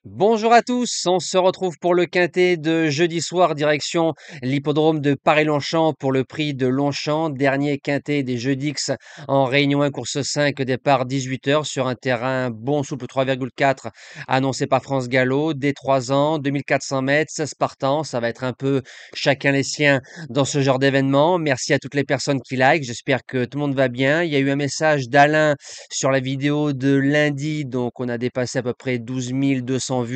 Bonjour à tous, on se retrouve pour le quintet de jeudi soir direction l'hippodrome de Paris-Longchamp pour le prix de Longchamp, dernier quintet des Jeudix en Réunion 1 course 5 départ 18h sur un terrain bon souple 3,4 annoncé par France Gallo, dès 3 ans, 2400 mètres, 16 partants, ça va être un peu chacun les siens dans ce genre d'événement. Merci à toutes les personnes qui like, j'espère que tout le monde va bien. Il y a eu un message d'Alain sur la vidéo de lundi, donc on a dépassé à peu près 12 200 vues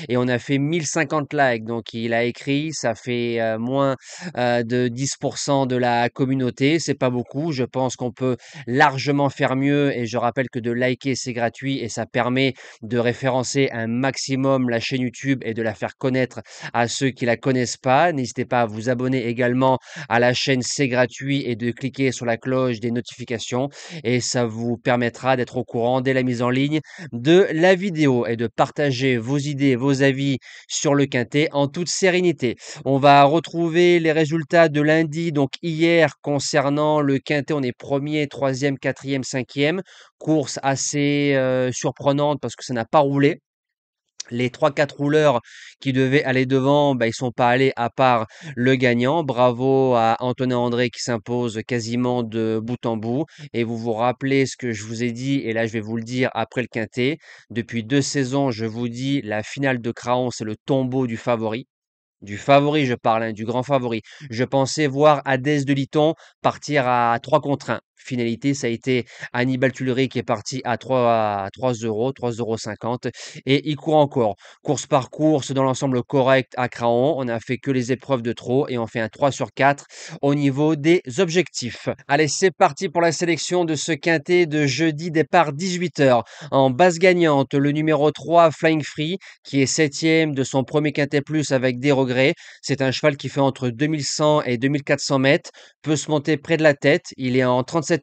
et on a fait 1050 likes. Donc il a écrit, ça fait moins de 10% de la communauté, c'est pas beaucoup. Je pense qu'on peut largement faire mieux et je rappelle que de liker c'est gratuit et ça permet de référencer un maximum la chaîne YouTube et de la faire connaître à ceux qui la connaissent pas. N'hésitez pas à vous abonner également à la chaîne C'est gratuit et de cliquer sur la cloche des notifications et ça vous permettra d'être au courant dès la mise en ligne de la vidéo et de partager vos idées, vos avis sur le quintet en toute sérénité. On va retrouver les résultats de lundi, donc hier, concernant le quintet. On est premier, troisième, quatrième, cinquième. Course assez surprenante parce que ça n'a pas roulé. Les 3-4 rouleurs qui devaient aller devant, ils sont pas allés à part le gagnant. Bravo à Antonin André qui s'impose quasiment de bout en bout. Et vous vous rappelez ce que je vous ai dit, et là je vais vous le dire après le quintet. Depuis 2 saisons, je vous dis, la finale de Craon, c'est le tombeau du favori. Du favori, je parle, hein, du grand favori. Je pensais voir Hadès de Liton partir à 3 contre 1. Finalité, ça a été Hannibal Tuileries qui est parti à 3 euros, 3,50 € et il court encore. Course par course, dans l'ensemble correct à Craon. On n'a fait que les épreuves de trop et on fait un 3 sur 4 au niveau des objectifs. Allez, c'est parti pour la sélection de ce quintet de jeudi départ 18h. En base gagnante, le numéro 3, Flying Free, qui est 7e de son premier quintet plus avec des regrets. C'est un cheval qui fait entre 2100 et 2400 mètres, peut se monter près de la tête. Il est en 37,5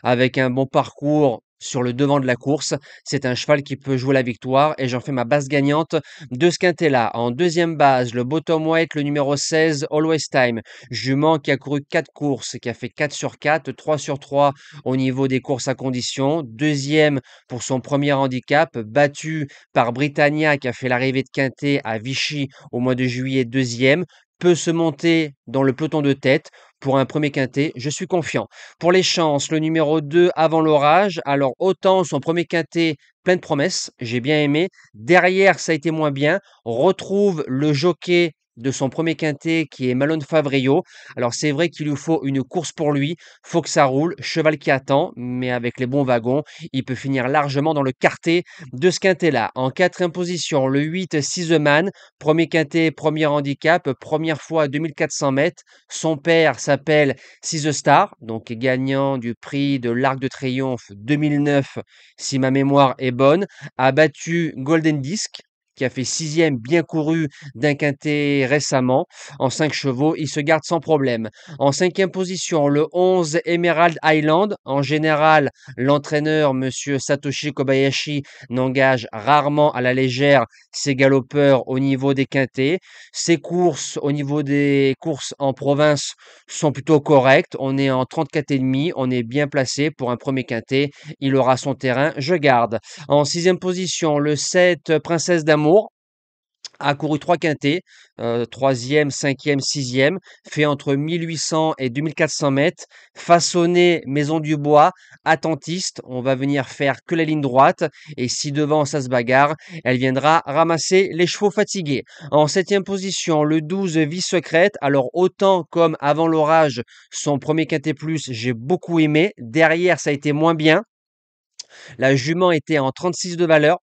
avec un bon parcours sur le devant de la course. C'est un cheval qui peut jouer la victoire et j'en fais ma base gagnante de ce quintet-là. En deuxième base, le bottom weight, le numéro 16, Always Time. Jument qui a couru 4 courses, qui a fait 4 sur 4, 3 sur 3 au niveau des courses à condition. Deuxième pour son premier handicap, battu par Britannia qui a fait l'arrivée de quintet à Vichy au mois de juillet, deuxième, peut se monter dans le peloton de tête. Pour un premier quintet, je suis confiant. Pour les chances, le numéro 2, Avant l'orage. Alors, autant son premier quintet, plein de promesses, j'ai bien aimé. Derrière, ça a été moins bien. Retrouve le jockey de son premier quintet qui est Malone Favrio. Alors, c'est vrai qu'il lui faut une course pour lui. Faut que ça roule. Cheval qui attend, mais avec les bons wagons, il peut finir largement dans le quartet de ce quintet-là. En quatrième position, le 8, Sizeman. Premier quintet, premier handicap, première fois à 2400 mètres. Son père s'appelle Size Star, donc gagnant du prix de l'Arc de Triomphe 2009, si ma mémoire est bonne, a battu Golden Disc, qui a fait 6e bien couru d'un quintet récemment. En 5 chevaux, il se garde sans problème. En cinquième position, le 11 Emerald Island. En général, l'entraîneur, monsieur Satoshi Kobayashi, n'engage rarement à la légère ses galopeurs au niveau des quintets. Ses courses au niveau des courses en province sont plutôt correctes. On est en 34,5. On est bien placé pour un premier quintet. Il aura son terrain. Je garde. En sixième position, le 7 Princesse d'amour a couru 3 quintets, 3e, 5e, 6e, fait entre 1800 et 2400 mètres, façonné Maison du Bois, attentiste, on va venir faire que la ligne droite, et si devant ça se bagarre, elle viendra ramasser les chevaux fatigués. En septième position, le 12 Vie secrète, alors autant comme Avant l'orage, son premier quintet plus, j'ai beaucoup aimé, derrière ça a été moins bien, la jument était en 36 de valeur,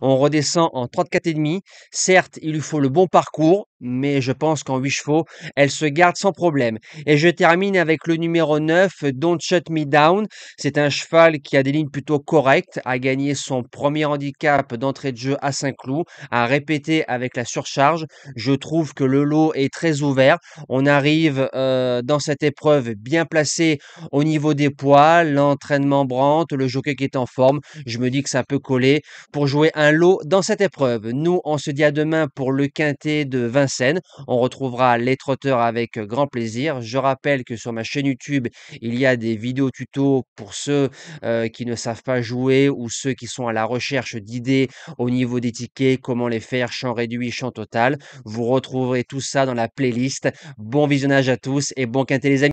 on redescend en 34,5. Certes, il lui faut le bon parcours, mais je pense qu'en 8 chevaux, elle se garde sans problème. Et je termine avec le numéro 9, Don't Shut Me Down. C'est un cheval qui a des lignes plutôt correctes, a gagné son premier handicap d'entrée de jeu à Saint-Cloud, a répété avec la surcharge. Je trouve que le lot est très ouvert. On arrive dans cette épreuve bien placé au niveau des poids, l'entraînement Brandt, le jockey qui est en forme. Je me dis que ça peut coller pour jouer un lot dans cette épreuve. Nous, on se dit à demain pour le quintet de Vincennes Vincennes. On retrouvera les trotteurs avec grand plaisir. Je rappelle que sur ma chaîne YouTube, il y a des vidéos tutos pour ceux qui ne savent pas jouer ou ceux qui sont à la recherche d'idées au niveau des tickets, comment les faire, champ réduit, champ total. Vous retrouverez tout ça dans la playlist. Bon visionnage à tous et bon quintet les amis.